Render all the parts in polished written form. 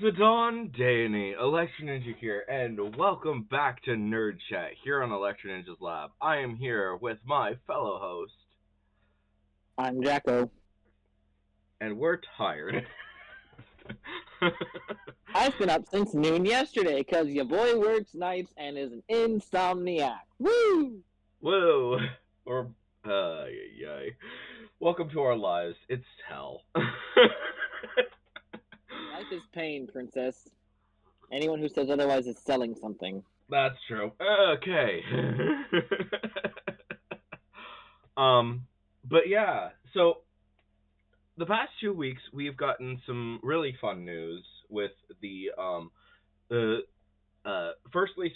Zidane Danny, Election Ninja here, and welcome back to Nerd Chat here on Election Ninja's Lab. I am here with my fellow host, I'm Jacko. and we're tired. I've been up since noon yesterday because your boy works nights and is an insomniac. Woo! Whoa, or yay. Welcome to our lives. It's hell. Life is pain, princess. Anyone who says otherwise is selling something. That's true. Okay. um, but yeah, so the past 2 weeks we've gotten some really fun news with the firstly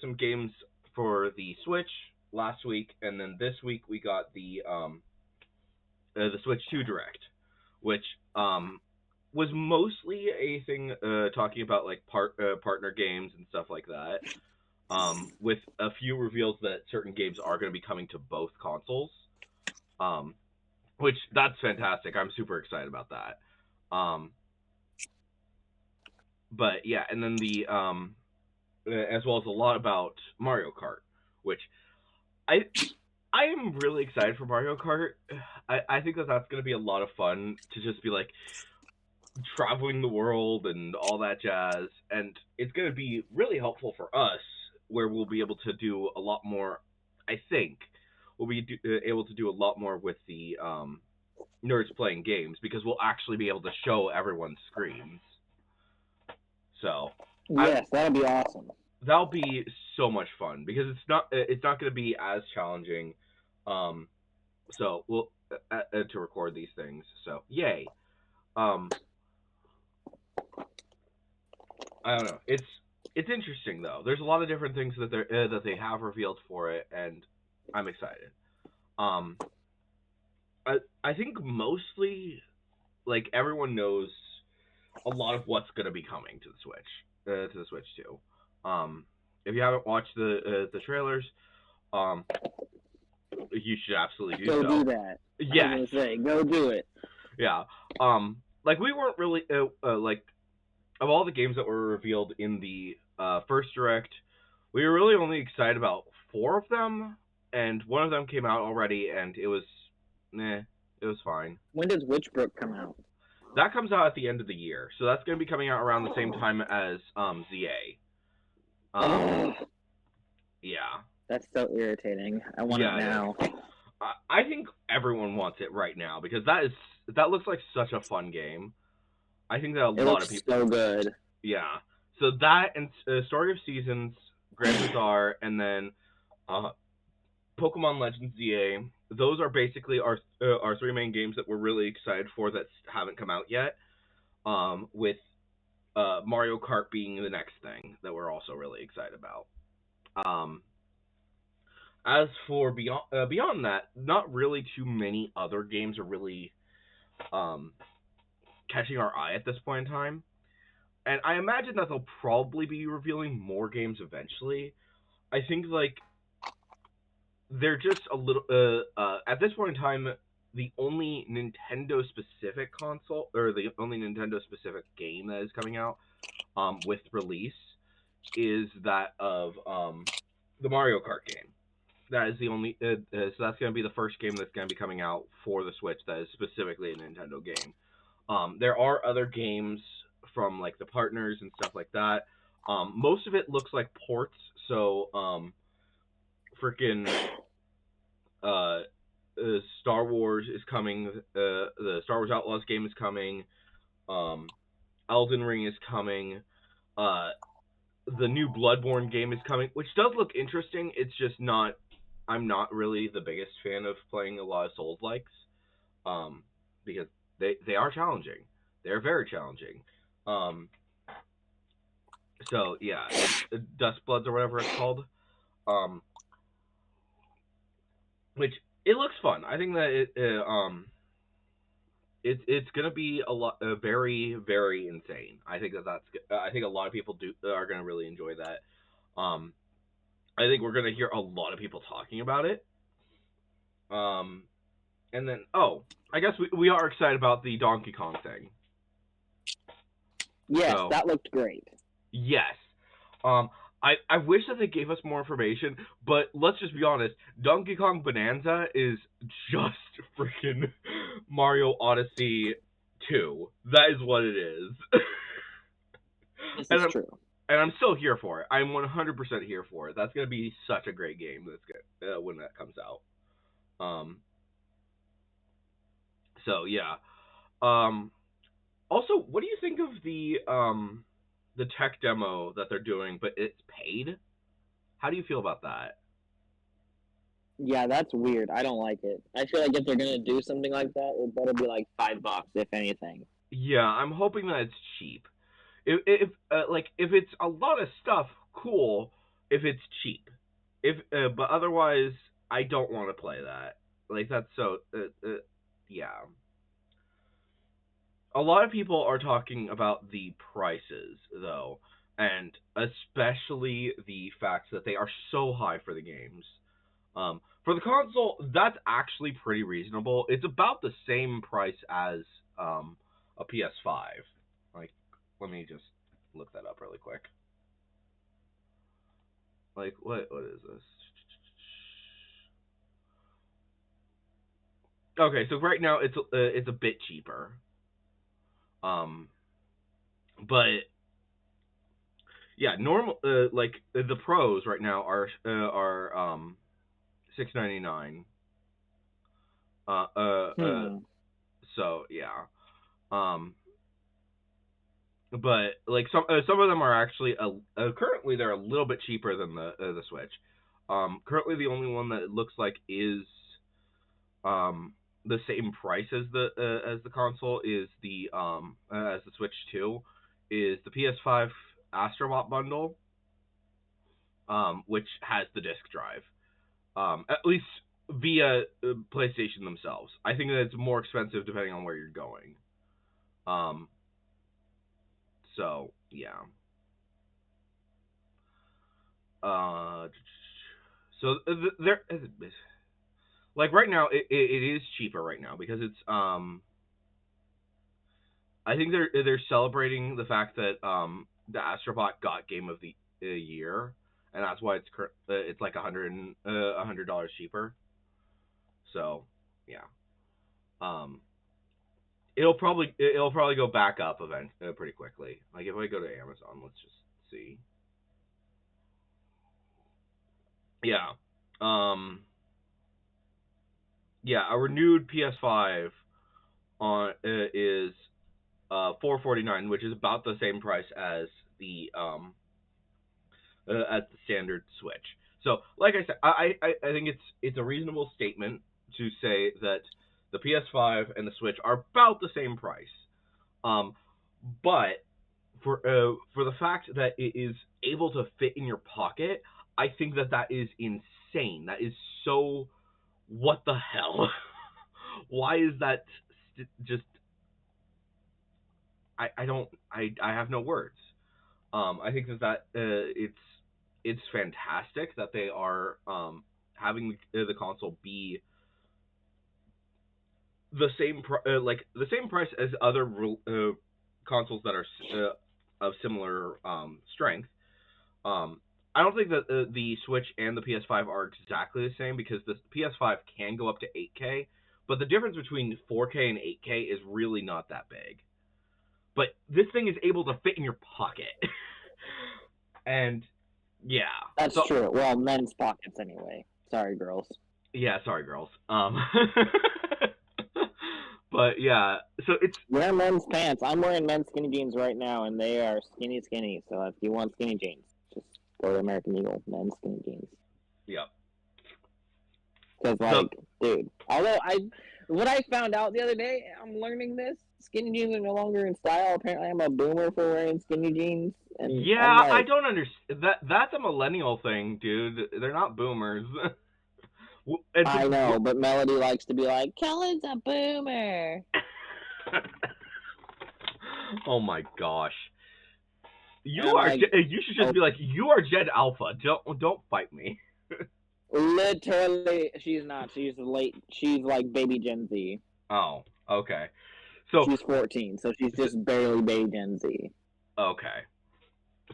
some games for the Switch last week, and then this week we got the Switch 2 Direct, which was mostly a thing talking about like partner games and stuff like that. With a few reveals that certain games are going to be coming to both consoles. Um, which that's fantastic. I'm super excited about that. Um, but yeah, and then the as well as a lot about Mario Kart, which I I am really excited for Mario Kart. I think that that's going to be a lot of fun to just be like traveling the world and all that jazz, and it's going to be really helpful for us where we'll be able to do a lot more. I think we'll be able to do a lot more with the nerds playing games because we'll actually be able to show everyone's screens. So I Yes, that'll be awesome. that'll be so much fun because it's not going to be as challenging. Um, so we'll to record these things. So yay. Um, I don't know. It's interesting though. There's a lot of different things that they have revealed for it, and I'm excited. Um, I think mostly like everyone knows a lot of what's going to be coming to the Switch too. Um, if you haven't watched the trailers, um, you should absolutely do Go do so. that. I was Yes, gonna say, go do it. yeah. Like we weren't really like of all the games that were revealed in the first direct, we were really only excited about four of them, and one of them came out already, and it was fine. When does Witchbrook come out? That comes out at the end of the year, so that's going to be coming out around the same time as ZA. Oh, Yeah, that's so irritating. I want it yeah, it is. now. I think everyone wants it right now because that looks like such a fun game. I think that a It lot of looks people, so good. yeah. So that and Story of Seasons, Grand Bazaar, and then uh, Pokemon Legends ZA. Those are basically our three main games that we're really excited for that haven't come out yet. With Mario Kart being the next thing that we're also really excited about. Um, as for beyond that, not really too many other games are really um, catching our eye at this point in time. And I imagine that they'll probably be revealing more games eventually. I think like they're just a little at this point in time the only Nintendo specific console or the only Nintendo specific game that is coming out with release is that of the Mario Kart game. That is the only so that's going to be the first game that's going to be coming out for the Switch that is specifically a Nintendo game. There are other games from like the partners and stuff like that. Most of it looks like ports, so freaking uh, Star Wars is coming. The Star Wars Outlaws game is coming. Um, Elden Ring is coming. Uh, the new Bloodborne game is coming, which does look interesting. It's just not. I'm not really the biggest fan of playing a lot of Souls likes, because they are challenging. They're very challenging. Um, so yeah, Dustbloods or whatever it's called. Um, which it looks fun. I think that it's gonna be a lot very very insane. I think I think a lot of people do are gonna really enjoy that. Um, I think we're gonna hear a lot of people talking about it. Um, and then I guess we are excited about the Donkey Kong thing. Yes, So that looked great. yes. I wish that they gave us more information, but let's just be honest. Donkey Kong Bonanza is just freaking Mario Odyssey 2. That is what it is. This and is I'm true. and I'm still here for it. I'm 100% here for it. That's gonna be such a great game. That's good when that comes out. Um. So yeah. Um. Also, what do you think of the tech demo that they're doing, but it's paid? How do you feel about that? Yeah, that's weird. I don't like it. I feel like if they're gonna do something like that, it better be like $5, if anything. Yeah, I'm hoping that it's cheap. If it's a lot of stuff, cool. If it's cheap, if but otherwise, I don't want to play that. Like that's so yeah. A lot of people are talking about the prices though, and especially the fact that they are so high for the games. For the console, that's actually pretty reasonable. It's about the same price as a PS5. Like, let me just look that up really quick. Like, what is this? Okay, so right now it's a bit cheaper. Um, but yeah, normal like the pros right now are $6.99. Uh uh uh. Hmm. So yeah. Um, but like some of them are actually currently they're a little bit cheaper than the Switch. Currently the only one that it looks like is um the same price as the console is the as the Switch 2 is the PS5 Astrobot bundle, which has the disc drive. At least via PlayStation themselves. I think that it's more expensive depending on where you're going. Um, so yeah. Uh, so there, like right now, it is cheaper right now because it's I think they're celebrating the fact that the Astrobot got Game of the Year, and that's why it's like $100 cheaper. So yeah, um, it'll probably go back up pretty quickly. Like if I go to Amazon, let's just see. Yeah. Um. Yeah, a renewed PS5 on is $449, which is about the same price as the standard Switch. So, like I said, I think it's a reasonable statement to say that the PS5 and the Switch are about the same price. Um, but for the fact that it is able to fit in your pocket, I think that is insane. That is so. What the hell? Why is that just? I don't. I have no words. I think that it's fantastic that they are having the console be the same like the same price as other consoles that are of similar strength. Um, I don't think that the Switch and the PS5 are exactly the same because the PS5 can go up to 8K, but the difference between 4K and 8K is really not that big. But this thing is able to fit in your pocket. And yeah. That's So true. Well, men's pockets anyway. Sorry, girls. yeah, sorry girls. But yeah, so it's Wear men's pants. I'm wearing men's skinny jeans right now, and they are skinny, skinny. So if you want skinny jeans, just go to American Eagle men's skinny jeans. yeah. Because, So dude, what I found out the other day, I'm learning this. Skinny jeans are no longer in style. Apparently, I'm a boomer for wearing skinny jeans, and I'm yeah, I like, don't understand that. That's a millennial thing, dude. They're not boomers. I know, but Melody likes to be like, Kellen's a boomer. Oh my gosh. And I'm like, You should just oh, be like, you are Gen Alpha. Don't fight me. literally, she's not. She's late. She's like baby Gen Z. Oh, okay. So, She's 14, so she's just barely baby Gen Z. Okay.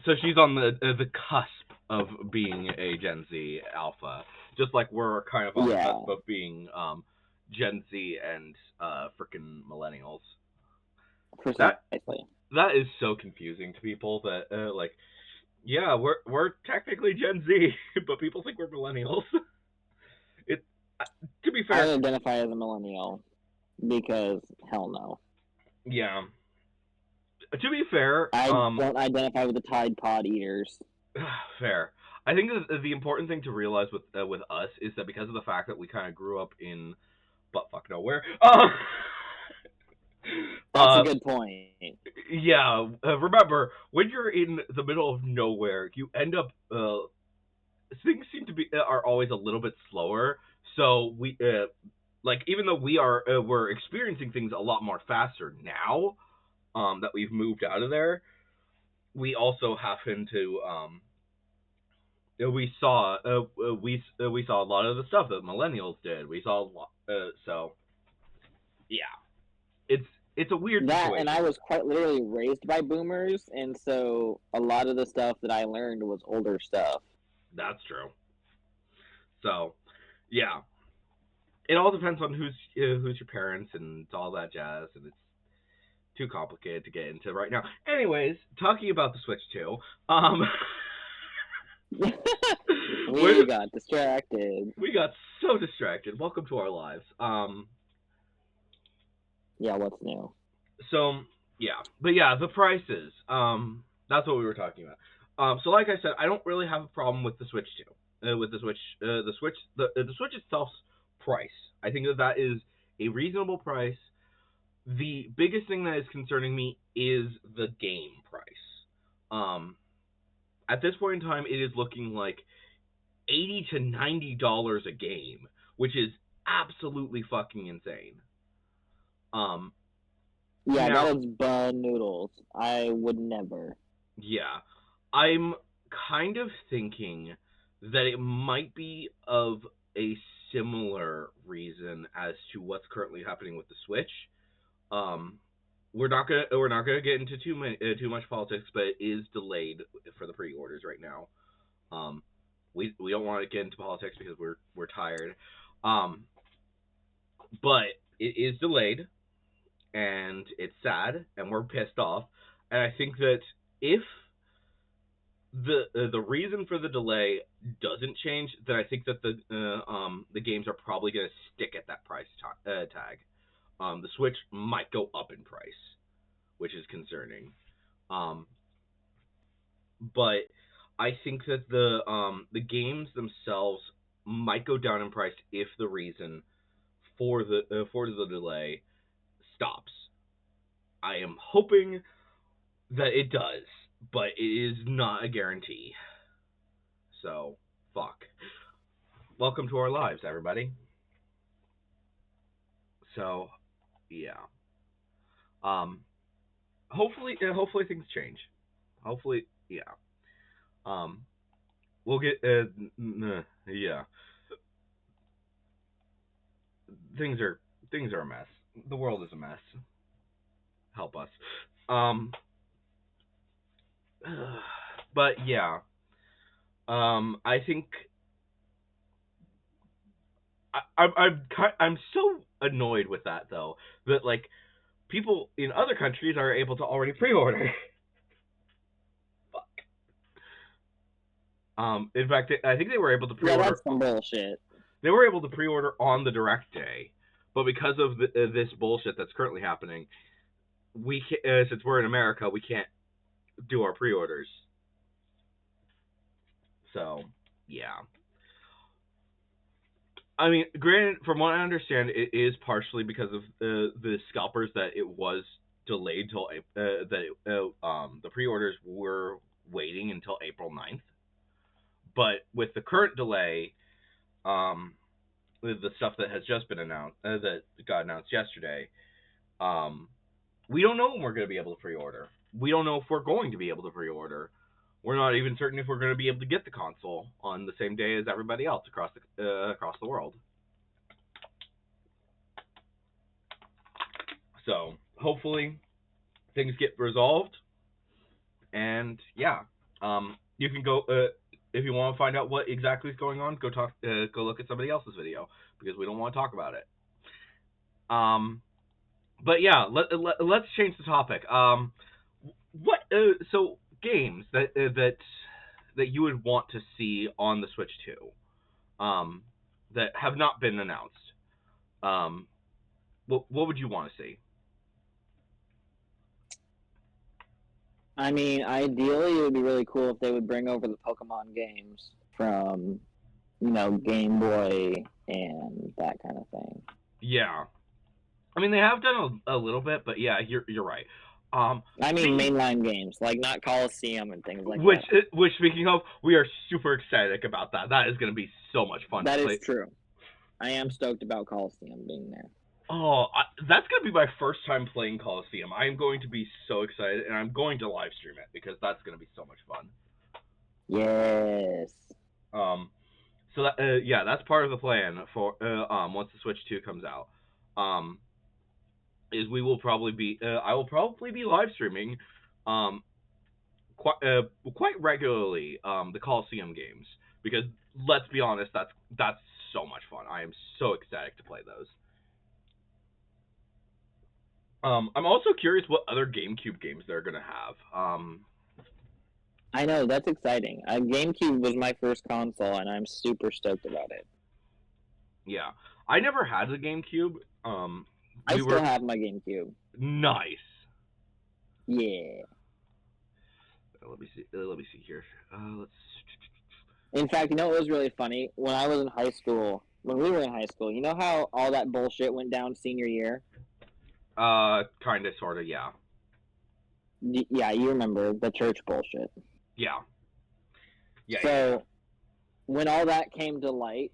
So she's on the cusp of being a Gen Z alpha, just like we're kind of on the Yeah, cusp of being Gen Z and freaking millennials. That precisely. that is so confusing to people that like, yeah, we're technically Gen Z, but people think we're millennials. It to be I fair, identify as a millennial because hell no. yeah. To be fair, I don't identify with the Tide Pod eaters. fair. I think that the important thing to realize with us is that because of the fact that we kind of grew up in buttfuck nowhere, That's a uh, good point. yeah. Remember, when you're in the middle of nowhere, you end up things seem to be are always a little bit slower. So we like even though we're experiencing things a lot more faster now that we've moved out of there, we also happen to we saw a lot of the stuff that millennials did. We saw a lot, so yeah, it's it's a weird That and I situation. was quite literally raised by boomers, and so a lot of the stuff that I learned was older stuff. That's true. So yeah, it all depends on who's your parents and all that jazz, and it's too complicated to get into right now. Anyways, talking about the Switch 2, um, We got distracted. we got so distracted. Welcome to our lives. Yeah, what's new? So yeah, but yeah, the prices. That's what we were talking about. So like I said, I don't really have a problem with the Switch 2. With the Switch itself's price. I think that that is a reasonable price. The biggest thing that is concerning me is the game price. Um, at this point in time, it is looking like $80 to $90 a game, which is absolutely fucking insane. Um, Yeah, now, that is bun noodles. I would never. yeah, I'm kind of thinking that it might be of a similar reason as to what's currently happening with the Switch. Um, we're not gonna get into too much politics, but it is delayed for the pre-orders right now. Um, we don't want to get into politics because we're tired. Um, but it is delayed, and it's sad, and we're pissed off. And I think that if the reason for the delay doesn't change, then I think that the games are probably going to stick at that price tag. The Switch might go up in price, which is concerning. Um, but I think that the games themselves might go down in price if the reason for the delay stops. I am hoping that it does, but it is not a guarantee. So fuck. Welcome to our lives, everybody. So yeah. Um. Hopefully things change. Hopefully, yeah. Um. We'll get. Yeah. Things are things are a mess. The world is a mess. Help us. Um. But yeah. I think I'm so annoyed with that though that like people in other countries are able to already pre-order. Fuck. In fact, I think they were able to Yeah, pre-order. that's some bullshit. They were able to pre-order on the direct day, but because of this bullshit that's currently happening, since we're in America, we can't do our pre-orders. So, yeah. I mean, granted, from what I understand, it is partially because of the scalpers that it was delayed till the pre-orders were waiting until April 9th. But with the current delay, um, with the stuff that has just been announced, that got announced yesterday, um, we don't know when we're going to be able to pre-order. We don't know if we're going to be able to pre-order. We're not even certain if we're going to be able to get the console on the same day as everybody else across the world. So hopefully things get resolved, And yeah, you can go if you want to find out what exactly is going on. Go look at somebody else's video because we don't want to talk about it. But yeah, let's change the topic. What so games that you would want to see on the Switch 2, that have not been announced. Um, what would you want to see? I mean, ideally, it would be really cool if they would bring over the Pokemon games from, Game Boy and that kind of thing. Yeah, I mean they have done a little bit, but yeah, you're right. I mean, Speaking, mainline games, like not Coliseum and things like which that. which speaking of, we are super excited about that. That is going to be so much fun to That is play. true. I am stoked about Coliseum being there. Oh, that's going to be my first time playing Coliseum. I am going to be so excited, and I'm going to live stream it because that's going to be so much fun. Yes. So that yeah, that's part of the plan for once the Switch 2 comes out. Is we will probably be I will probably be live streaming quite regularly the Coliseum games because let's be honest, that's so much fun. I am so ecstatic to play those. I'm also curious what other GameCube games they're gonna have. I know, that's exciting. GameCube was my first console, and I'm super stoked about it. Yeah, I never had the GameCube. I still have my GameCube. Nice. Yeah. Let me see here. Let's. In fact, what was really funny? When I was in high school, when we were in high school, you know how all that bullshit went down senior year? Kinda, sorta, yeah. Yeah, you remember the church bullshit. Yeah. Yeah. So, when all that came to light,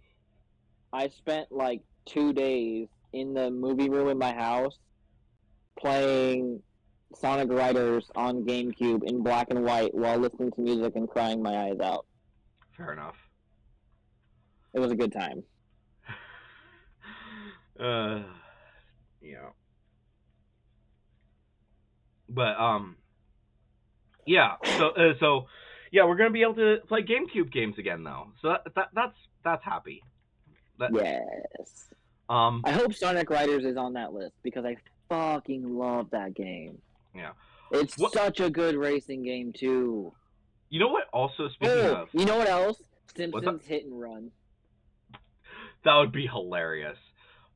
I spent like 2 days in the movie room in my house playing Sonic Riders on GameCube in black and white while listening to music and crying my eyes out. Fair enough. It was a good time. Yeah. But yeah. So yeah, we're gonna be able to play GameCube games again though. So that's happy. Yes. I hope Sonic Riders is on that list because I fucking love that game. Yeah. It's such a good racing game too. You know what? Also, speaking of, you know what else? Simpsons Hit and Run. That would be hilarious.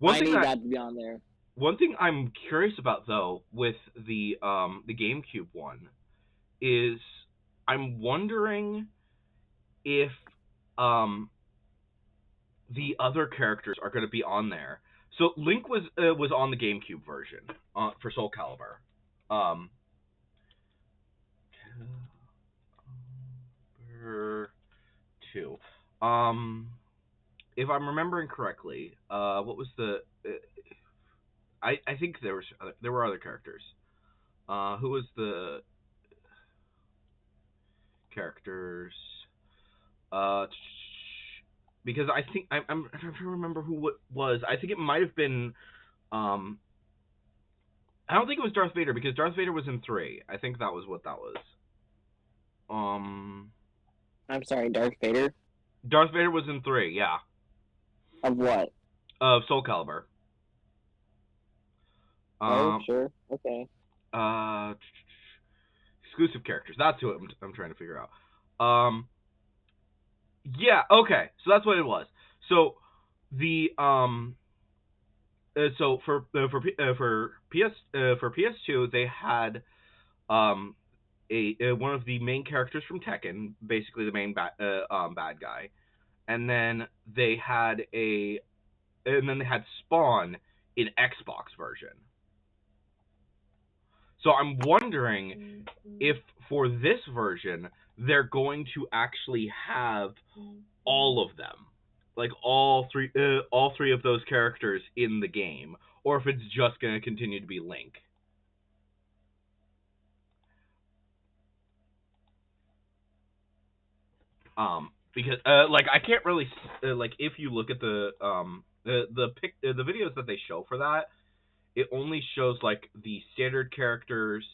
I need that to be on there. One thing I'm curious about though with the GameCube one is I'm wondering if the other characters are going to be on there. So Link was on the GameCube version for Soul Calibur. 2. If I'm remembering correctly, what was the? I think there were other characters. Who was the characters? Because I think I'm trying to remember who it was. I think it might have been. I don't think it was Darth Vader because Darth Vader was in 3. I think that was what that was. I'm sorry, Darth Vader? Darth Vader was in 3, yeah. Of what? Of Soul Calibur. Oh, sure. Okay. Exclusive characters. That's who I'm trying to figure out. Yeah, okay. So that's what it was. So the so for PS2 they had one of the main characters from Tekken, basically the main bad guy, and then they had Spawn in Xbox version. So I'm wondering if for this version they're going to actually have all of them, like all three of those characters in the game, or if it's just going to continue to be Link. Because like I can't really like if you look at the videos that they show for that, it only shows like the standard characters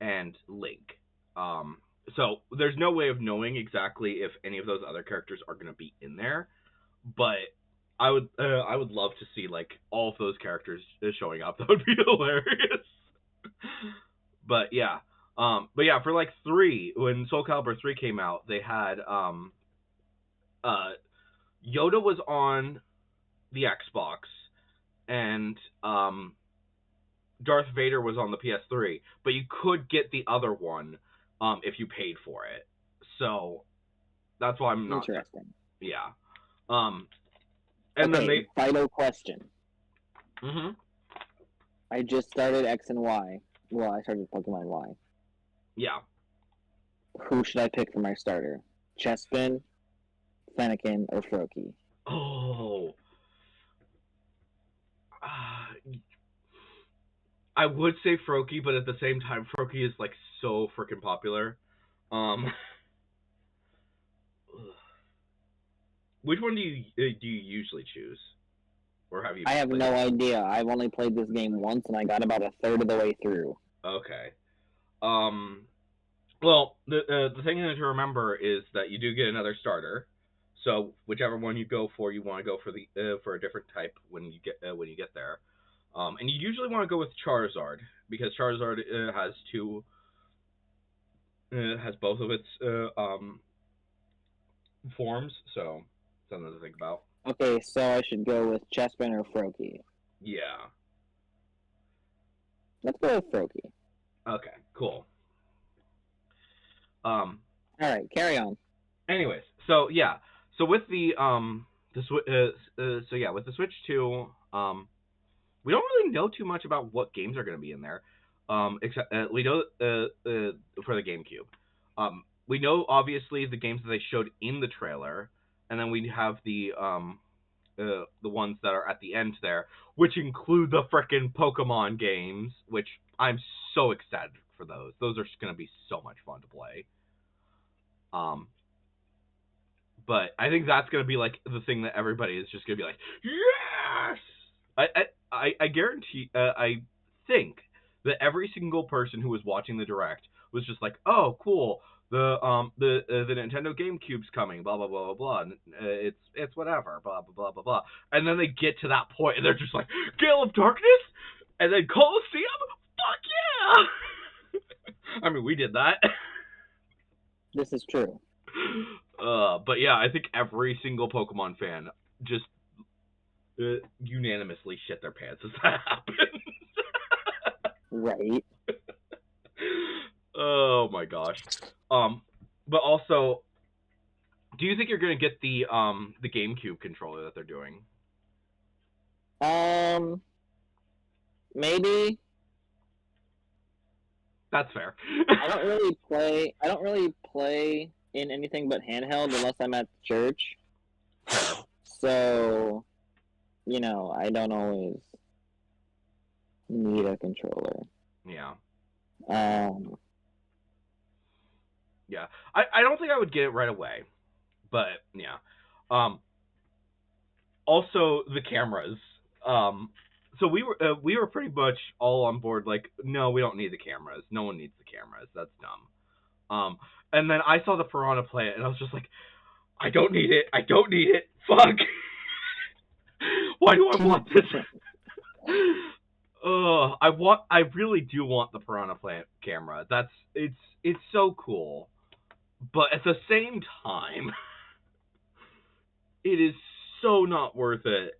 and Link. So there's no way of knowing exactly if any of those other characters are going to be in there, but I would love to see like all of those characters showing up. That would be hilarious. But yeah, for like 3, when Soul Calibur 3 came out, they had uh Yoda was on the Xbox, and Darth Vader was on the PS3, but you could get the other one if you paid for it. So that's why I'm not. Interesting. Yeah. And then Okay, final question. Mm-hmm. I just started X and Y. Well, I started Pokemon Y. Yeah. Who should I pick for my starter? Chespin, Fennekin, or Froakie? Oh. I would say Froakie, but at the same time, Froakie is like so freaking popular. Which one do you usually choose, or have you? I have played? no idea. I've only played this game once, and I got about a third of the way through. Okay. Well, the thing to remember is that you do get another starter. So whichever one you go for, you want to go for the for a different type when you get there. And you usually want to go with Charizard because Charizard has has both of its forms, so something to think about. Okay, so I should go with Chespin or Froakie. Yeah. Let's go with Froakie. Okay. Cool. All right, carry on. Anyways, so yeah, so with the with the Switch 2, we don't really know too much about what games are going to be in there. Except we know for the GameCube. We know obviously the games that they showed in the trailer, and then we have the ones that are at the end there, which include the frickin' Pokemon games, which I'm so excited for those. Those are going to be so much fun to play. But I think that's going to be like the thing that everybody is just going to be like, yes! I guarantee, I think that every single person who was watching the Direct was just like, oh, cool, the Nintendo GameCube's coming, blah blah blah blah blah. And, it's whatever, blah blah blah blah blah. And then they get to that point and they're just like, Gale of Darkness, and then Coliseum, fuck yeah! I mean, we did that. This is true. But yeah, I think every single Pokemon fan just unanimously shit their pants as that happened. Right. Oh my gosh. But also, do you think you're gonna get the GameCube controller that they're doing? Maybe. That's fair. I don't really play in anything but handheld unless I'm at church. So, you know, I don't always need a controller. Yeah. Yeah. I don't think I would get it right away, but yeah. Also the cameras. So we were pretty much all on board. Like, no, we don't need the cameras. No one needs the cameras. That's dumb. And then I saw the Piranha Plant, and I was just like, I don't need it. I don't need it. Fuck. Why do I want this? I really do want the Piranha Plant camera. It's so cool. But at the same time, it is so not worth it.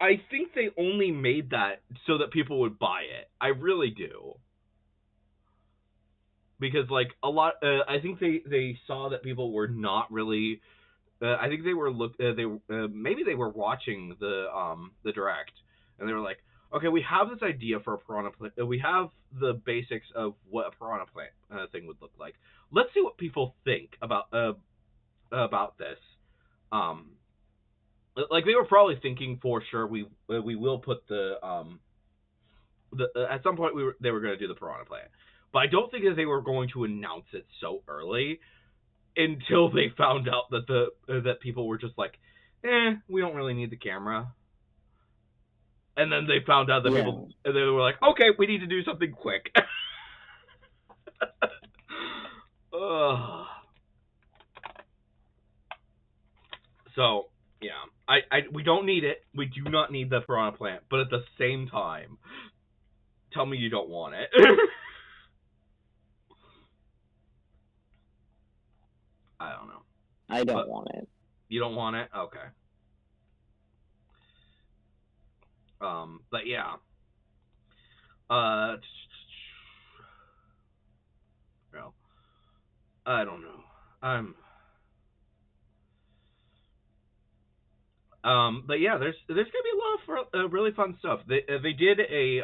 I think they only made that so that people would buy it. I really do. Because like a lot, I think they saw that people were not really. I think they were maybe they were watching the Direct, and they were like, okay, we have this idea for a Piranha Plant. We have the basics of what a Piranha Plant thing would look like. Let's see what people think about this. Like they were probably thinking for sure we will put the at some point they were going to do the Piranha Plant, but I don't think that they were going to announce it so early until they found out that that people were just like, we don't really need the camera. And then they found out that people, and they were like, okay, we need to do something quick. Ugh. So yeah, we don't need it. We do not need the piranha plant, but at the same time, tell me you don't want it. I don't know. I don't But want it. you don't want it? Okay. But yeah. Well, I don't know. But yeah, there's gonna be a lot of really fun stuff. They did a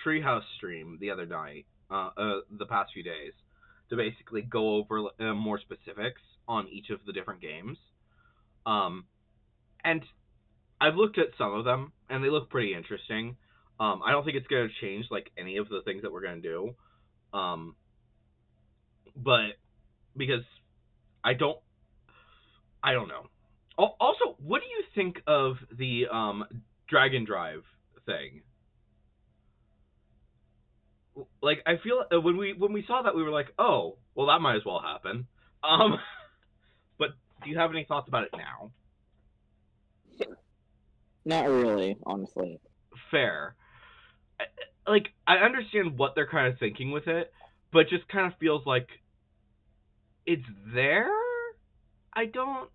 Treehouse stream the other night, the past few days, to basically go over more specifics on each of the different games. And I've looked at some of them, and they look pretty interesting. I don't think it's gonna change like any of the things that we're gonna do. But because I don't know. Also, what do you think of the Dragon Drive thing? Like, I feel when we saw that, we were like, oh, well, that might as well happen. But do you have any thoughts about it now? Not really, honestly. Fair. Like, I understand what they're kind of thinking with it, but just kind of feels like it's there. I don't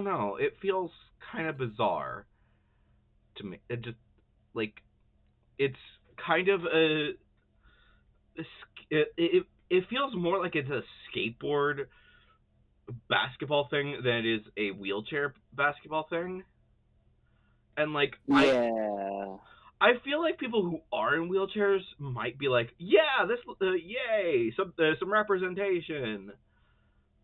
know. It feels kind of bizarre to me. It just like it's kind of it feels more like it's a skateboard basketball thing than it is a wheelchair basketball thing. And like Yeah. I feel like people who are in wheelchairs might be like, yeah, this yay, some representation.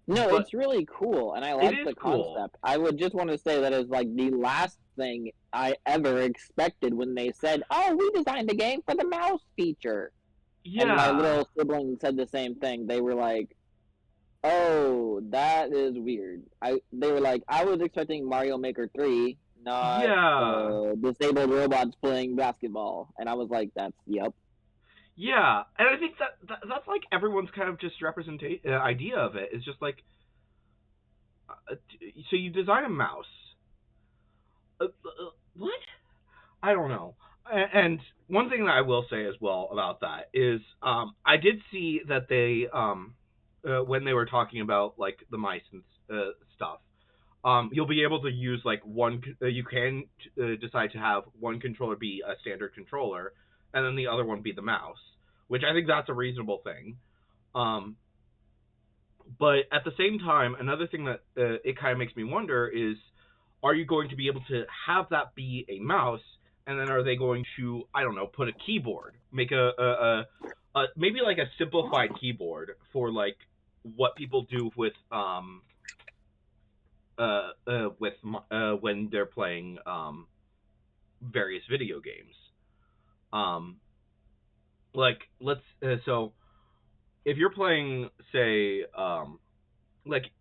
No, But it's really cool, and I it like is the cool. concept. I would just want to say that is like the last thing I ever expected when they said, "Oh, we designed a game for the mouse feature." And my Yeah. little sibling said the same thing. They were like, "Oh, that is weird." They were like, "I was expecting Mario Maker 3, not Yeah. disabled robots playing basketball." And I was like, "That's yep." Yeah. And I think that's like everyone's kind of just idea of it is just like so you design a mouse. What? I don't know. And one thing that I will say as well about that is I did see that they when they were talking about like the mice and stuff, you'll be able to use like one. You can decide to have one controller be a standard controller, and then the other one be the mouse, which I think that's a reasonable thing. Um, but at the same time, another thing that it kind of makes me wonder is, are you going to be able to have that be a mouse, and then are they going to, I don't know, put a keyboard, make a maybe like a simplified keyboard for like what people do with when they're playing various video games. Um, like let's so if you're playing, say, like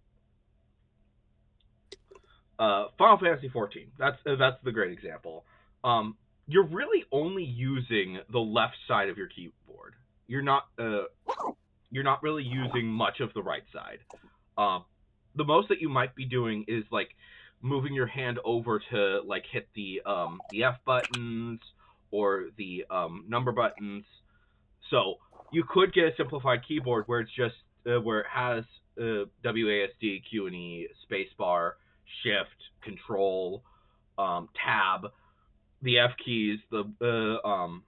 Final Fantasy 14, that's the great example. You're really only using the left side of your keyboard. You're not really using much of the right side. The most that you might be doing is like moving your hand over to like hit the F buttons or the number buttons. So you could get a simplified keyboard where it's just where it has WASD, Q and E, spacebar, Shift, Control, Tab, the F keys, the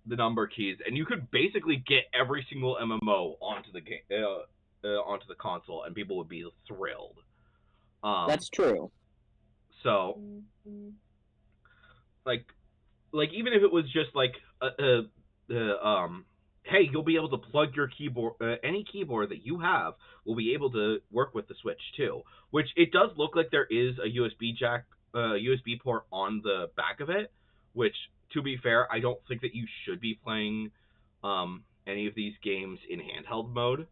number keys, and you could basically get every single MMO onto the game, onto the console, and people would be thrilled. That's true. So, like even if it was just like hey, you'll be able to plug your keyboard, any keyboard that you have will be able to work with the Switch too. Which it does look like there is a USB port on the back of it. Which, to be fair, I don't think that you should be playing any of these games in handheld mode.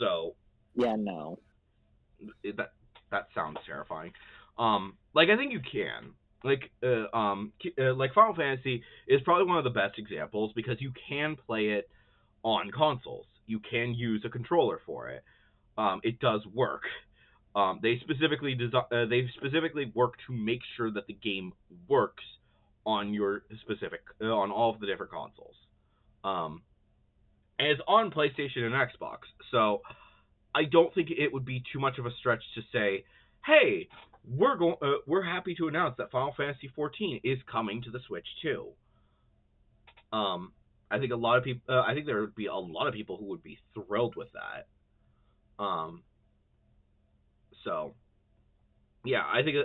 So Yeah, no. That sounds terrifying. Like I think you can. Like Final Fantasy is probably one of the best examples because you can play it on consoles. You can use a controller for it. It does work. They've specifically worked to make sure that the game works on your specific on all of the different consoles. And it's on PlayStation and Xbox. So I don't think it would be too much of a stretch to say, "Hey, we're happy to announce that Final Fantasy XIV is coming to the Switch too." I think a lot of people. I think there would be a lot of people who would be thrilled with that. So yeah, I think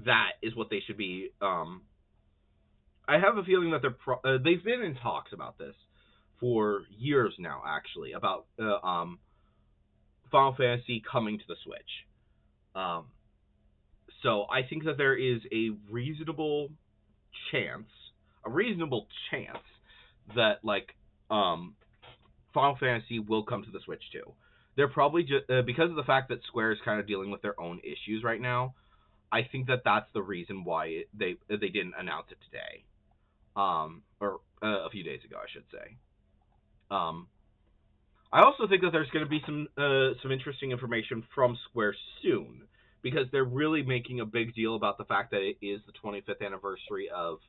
that is what they should be. I have a feeling that they've been in talks about this for years now, actually, about Final Fantasy coming to the Switch. So I think that there is a reasonable chance that Final Fantasy will come to the Switch too. They're probably just because of the fact that Square is kind of dealing with their own issues right now. I think that that's the reason why they didn't announce it today, or a few days ago, I should say. I also think that there's going to be some interesting information from Square soon, because they're really making a big deal about the fact that it is the 25th anniversary of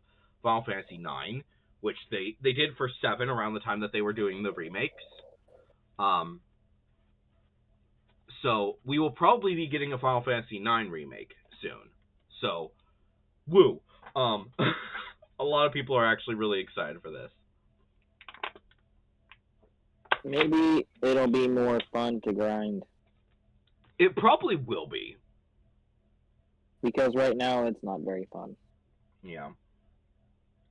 Final Fantasy IX, which they did for 7 around the time that they were doing the remakes. So we will probably be getting a Final Fantasy IX remake soon. So, woo! A lot of people are actually really excited for this. Maybe it'll be more fun to grind. It probably will be. Because right now it's not very fun. Yeah.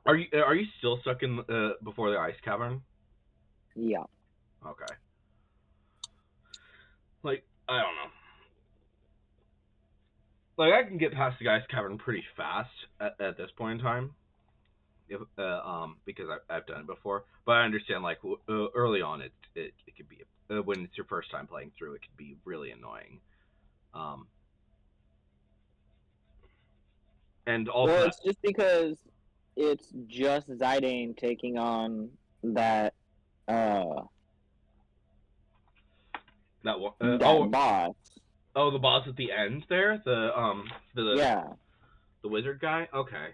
Are you still stuck in before the ice cavern? Yeah. Okay. Like, I don't know. Like, I can get past the ice cavern pretty fast at this point in time, because I've done it before. But I understand, like, early on, it could be when it's your first time playing through, it could be really annoying. And also, well, it's just because it's just Zidane taking on that boss. Oh, the boss at the end there, yeah, the wizard guy. Okay.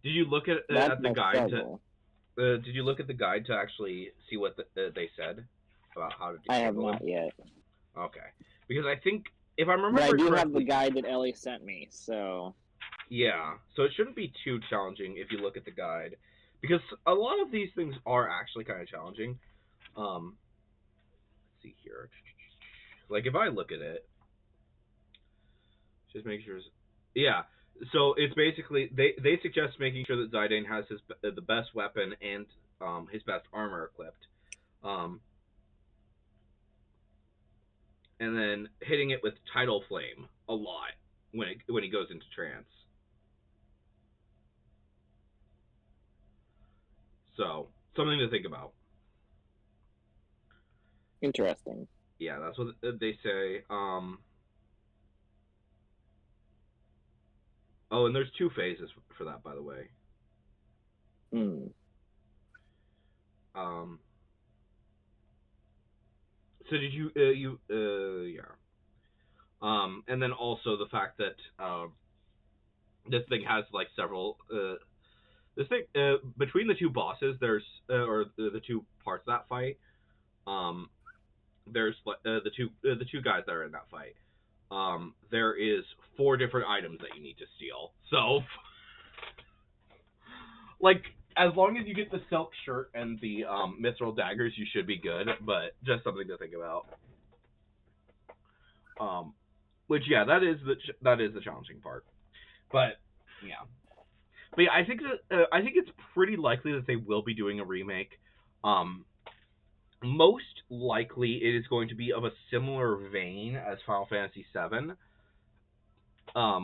Did you look at the guide did you look at the guide to actually see what they said about how to do? I have not yet. Okay, because I think if I remember, but I do correctly, have the guide that Ellie sent me. So yeah, so it shouldn't be too challenging if you look at the guide, because a lot of these things are actually kind of challenging. Let's see here. Like, if I look at it, just make sure. Yeah, so it's basically they suggest making sure that Zidane has the best weapon and his best armor equipped, and then hitting it with Tidal Flame a lot when he goes into trance. So something to think about. Interesting. Yeah, that's what they say. Oh, and there's 2 phases for that, by the way. So did you yeah. And then also the fact that this thing has like several this thing between the 2 bosses, there's or the 2 parts of that fight. There's the two guys that are in that fight. There is 4 different items that you need to steal. So, like, as long as you get the silk shirt and the mithril daggers, you should be good. But just something to think about. Which, yeah, that is the challenging part. But yeah, I think it's pretty likely that they will be doing a remake. Most likely, it is going to be of a similar vein as Final Fantasy VII,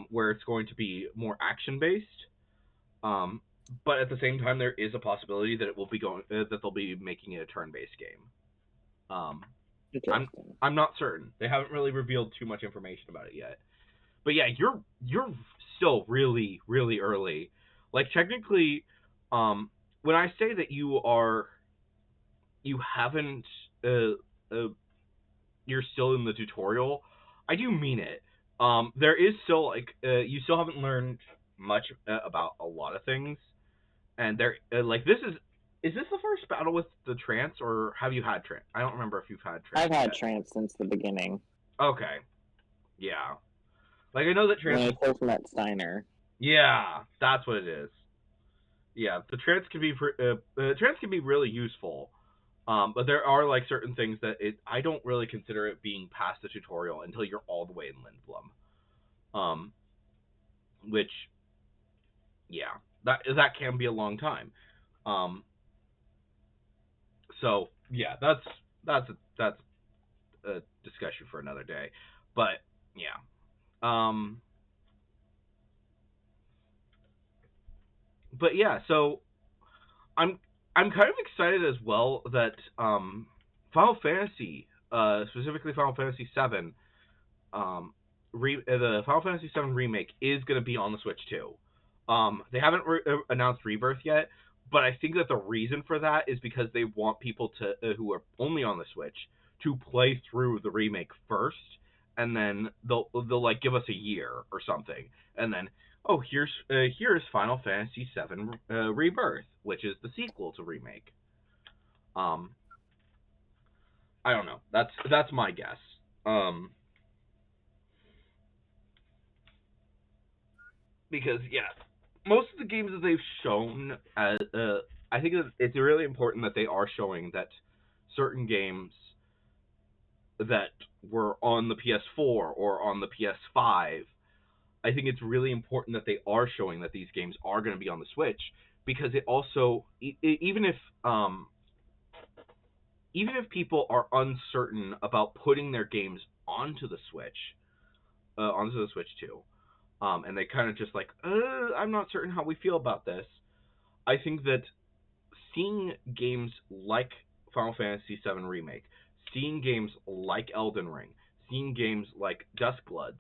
where it's going to be more action-based. But at the same time, there is a possibility that it will be that they'll be making it a turn-based game. I'm not certain. They haven't really revealed too much information about it yet. But yeah, you're still really, really early. Like, technically, when I say that you you haven't, uh, you're still in the tutorial, I do mean it. There is still like you still haven't learned much about a lot of things, and there like is this the first battle with the trance, or have you had trance? I don't remember if you've had trance I've had yet. trance since the beginning. Okay, yeah. Like I know that When trance. I first met Steiner. Yeah, that's what it is. Yeah, the trance can be really useful. But there are like certain things that I don't really consider it being past the tutorial until you're all the way in Lindblum. Which yeah, that can be a long time. Um, so yeah, that's a discussion for another day. But yeah, but yeah, so I'm I'm kind of excited as well that Final Fantasy, specifically Final Fantasy VII, the Final Fantasy VII remake is going to be on the Switch too. They haven't announced Rebirth yet, but I think that the reason for that is because they want people to who are only on the Switch to play through the remake first, and then they'll like give us a year or something, and then oh here's Final Fantasy VII Rebirth, which is the sequel to remake. Um, I don't know. That's my guess. Because yeah, most of the games that they've shown, I think it's really important that they are showing that certain games that were on the PS4 or on the PS5, I think it's really important that they are showing that these games are going to be on the Switch, because it also even if people are uncertain about putting their games onto the Switch too, and they kind of just like, I'm not certain how we feel about this. I think that seeing games like Final Fantasy VII Remake, seeing games like Elden Ring, seeing games like Duskbloods,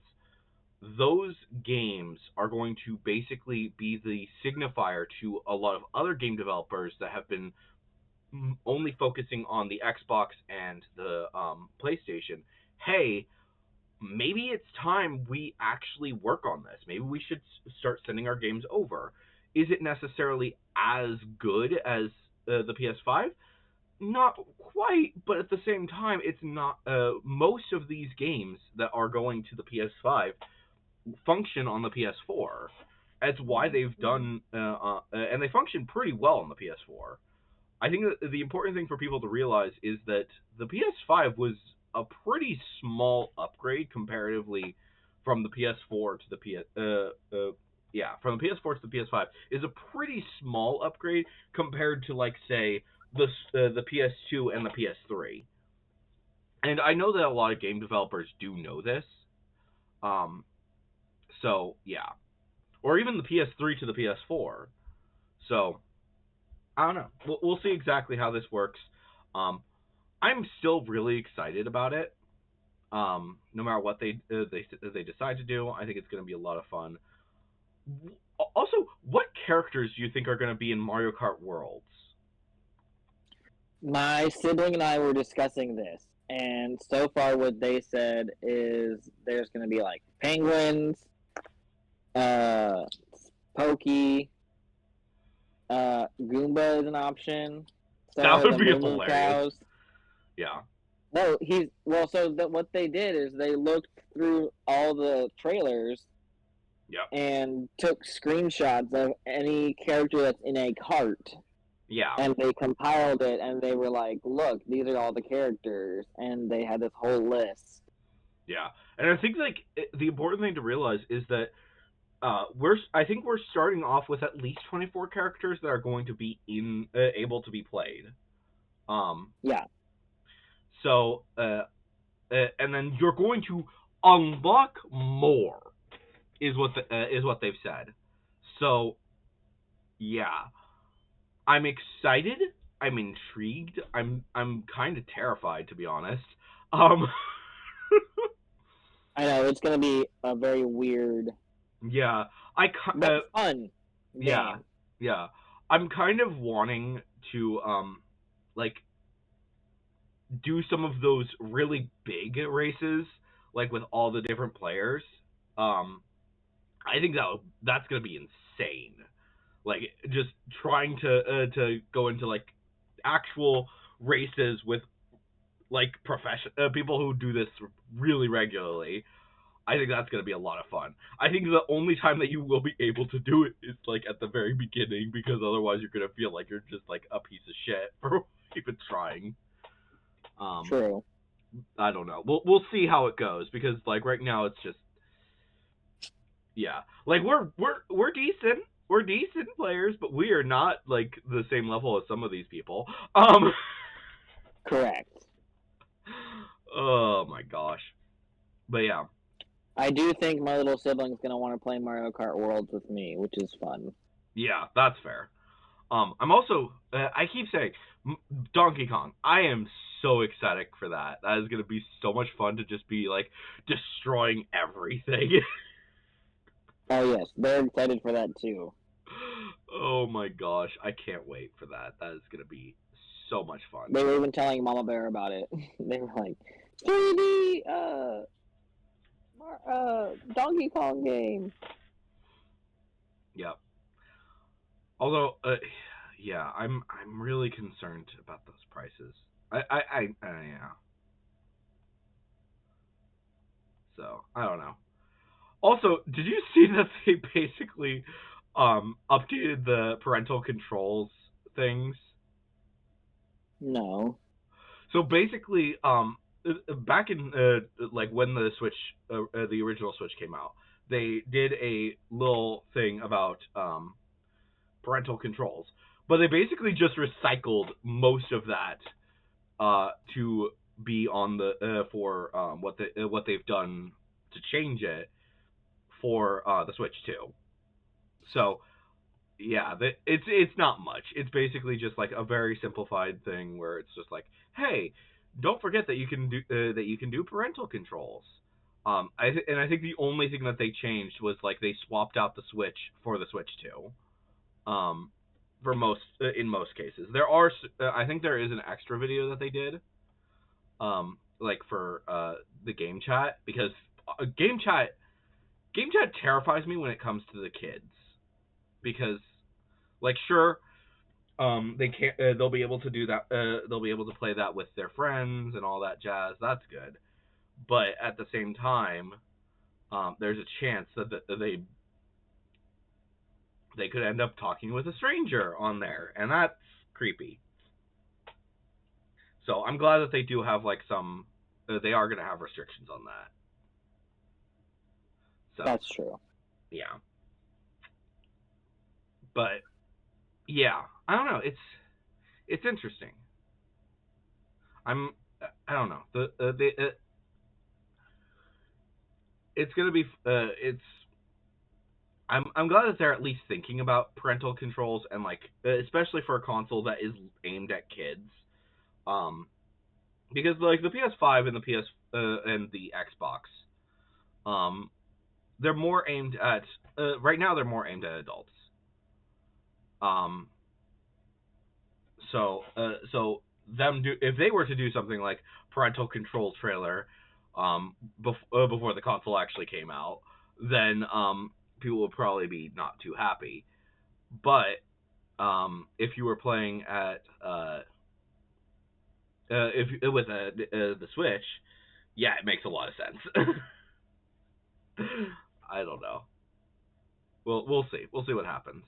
those games are going to basically be the signifier to a lot of other game developers that have been only focusing on the Xbox and the PlayStation. Hey, maybe it's time we actually work on this. Maybe we should start sending our games over. Is it necessarily as good as the PS5? Not quite, but at the same time, it's not. Most of these games that are going to the PS5 function on the PS4. That's why they've done, and they function pretty well on the PS4. I think that the important thing for people to realize is that the PS5 was a pretty small upgrade comparatively from the PS4 to the from the PS4 to the PS5 is a pretty small upgrade compared to like say the PS2 and the PS3. And I know that a lot of game developers do know this. Um, so yeah, or even the PS3 to the PS4. So I don't know. We'll see exactly how this works. Um, I'm still really excited about it. No matter what they decide to do, I think it's going to be a lot of fun. Also, what characters do you think are going to be in Mario Kart Worlds? My sibling and I were discussing this, and so far what they said is there's going to be like penguins, uh, Pokey, Goomba is an option. So That would the be Moo Moo hilarious. cows. Yeah. No, what they did is they looked through all the trailers. Yep. And took screenshots of any character that's in a cart. Yeah. And they compiled it, and they were like, "Look, these are all the characters," and they had this whole list. Yeah, and I think like the important thing to realize is that I think we're starting off with at least 24 characters that are going to be able to be played. Yeah. So and then you're going to unlock more is what they've said. So yeah, I'm excited. I'm intrigued. I'm kind of terrified, to be honest. I know it's gonna be a very weird, Yeah, but fun yeah, game. yeah. I'm kind of wanting to like do some of those really big races, like with all the different players, um, I think that's gonna be insane. Like just trying to go into like actual races with like profession people who do this really regularly. I think that's going to be a lot of fun. I think the only time that you will be able to do it is like at the very beginning, because otherwise you're going to feel like you're just like a piece of shit for even trying. True. I don't know. We'll see how it goes, because like right now it's just, yeah. Like we're decent. We're decent players, but we are not like the same level as some of these people. Correct. Oh my gosh. But yeah. I do think my little sibling's gonna want to play Mario Kart Worlds with me, which is fun. Yeah, that's fair. I'm also, I keep saying, Donkey Kong. I am so excited for that. That is going to be so much fun to just be like destroying everything. Oh yes, they're excited for that too. Oh my gosh, I can't wait for that. That is going to be so much fun. They were even telling Mama Bear about it. They were like, 3D Donkey Kong game. Yep. Although, yeah, I'm really concerned about those prices. Yeah. So I don't know. Also, did you see that they basically updated the parental controls things? No. So basically, back in like when the Switch, the original Switch came out, they did a little thing about parental controls, but they basically just recycled most of that to be on the for what they've done to change it for the Switch 2. So yeah, it's not much. It's basically just like a very simplified thing where it's just like, hey, don't forget that you can do parental controls. And I think the only thing that they changed was like they swapped out the Switch for the Switch 2. For most in most cases, there are I think there is an extra video that they did, like for the game chat, because game chat terrifies me when it comes to the kids, because like sure, they can't they'll be able to do that, they'll be able to play that with their friends and all that jazz. That's good, but at the same time, there's a chance that they could end up talking with a stranger on there, and that's creepy. So I'm glad that they do have like some, they are going to have restrictions on that. So That's true. yeah, but yeah, I don't know. It's interesting. I'm I don't know. It's gonna be it's I'm glad that they're at least thinking about parental controls, and like especially for a console that is aimed at kids. Um, because like the PS5 and the PS and the Xbox, um, they're more aimed at right now they're more aimed at adults. Um, so them do if they were to do something like parental control trailer, before the console actually came out, then people would probably be not too happy. But if you were playing at if with the Switch, yeah, it makes a lot of sense. I don't know. We'll see. We'll see what happens.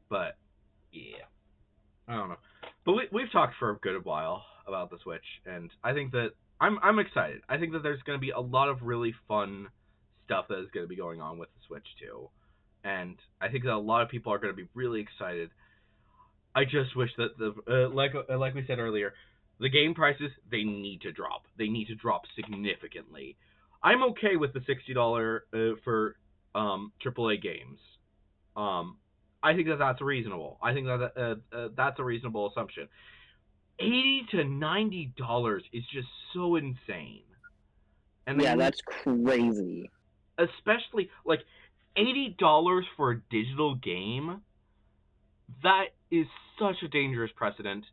But yeah, I don't know. But we've talked for a good while about the Switch, and I think that I'm excited. I think that there's going to be a lot of really fun stuff that is going to be going on with the Switch too, and I think that a lot of people are going to be really excited. I just wish that the like we said earlier, the game prices, they need to drop. They need to drop significantly. I'm okay with the $60 for AAA games. Um, I think that that's reasonable. I think that that's a reasonable assumption. $80 to $90 is just so insane, and Yeah, that's crazy. especially like $80 for a digital game. That is such a dangerous precedent.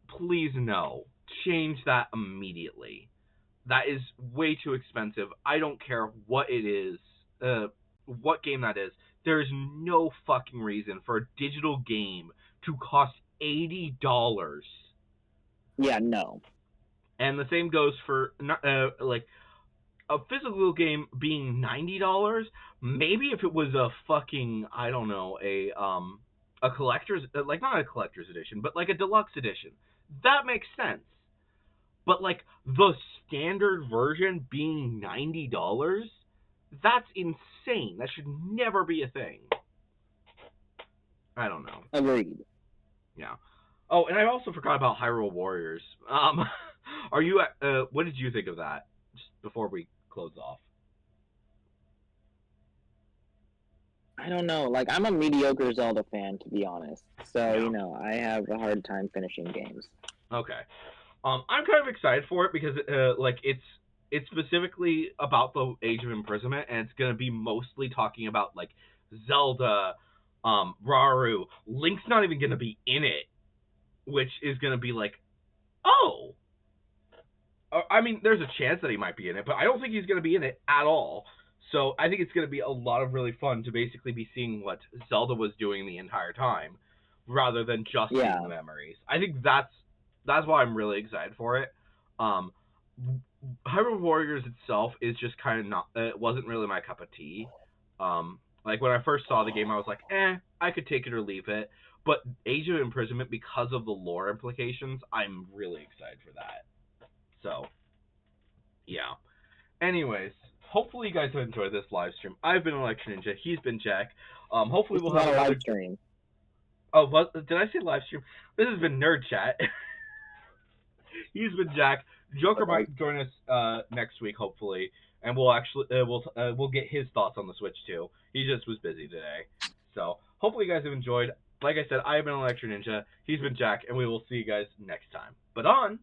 Please no. Change that immediately. That is way too expensive. I don't care what it is, what game that is. There is no fucking reason for a digital game to cost $80. Yeah, no. And the same goes for like a physical game being $90. Maybe if it was a fucking, I don't know, a collector's, like, not a collector's edition, but like a deluxe edition, that makes sense. But like the standard version being $90, that's insane. That should never be a thing. I don't know. Agreed. Yeah. Oh, and I also forgot about Hyrule Warriors. Are you? What did you think of that? Just before we close off. I don't know. Like, I'm a mediocre Zelda fan, to be honest. So, Yeah. you know, I have a hard time finishing games. Okay. I'm kind of excited for it because like it's specifically about the Age of Imprisonment, and it's gonna be mostly talking about like Zelda, Raru. Link's not even gonna be in it, which is gonna be like, oh. I mean, there's a chance that he might be in it, but I don't think he's gonna be in it at all. So I think it's gonna be a lot of really fun to basically be seeing what Zelda was doing the entire time, rather than just seeing the memories. I think that's why I'm really excited for it. Um, Hyrule Warriors itself is just kind of not. It wasn't really my cup of tea. Like when I first saw the game, I was like, I could take it or leave it. But Age of Imprisonment, because of the lore implications, I'm really excited for that. So, yeah. Anyways, hopefully you guys have enjoyed this live stream. I've been Election Ninja. He's been Jack. Hopefully we'll have a another live stream. Oh, what did I say? Live stream? This has been Nerd Chat. He's been Jack. Joker might join us next week, hopefully, and we'll actually we'll get his thoughts on the Switch too. He just was busy today, so hopefully you guys have enjoyed. Like I said, I've been Electro Ninja. He's been Jack, and we will see you guys next time. But on.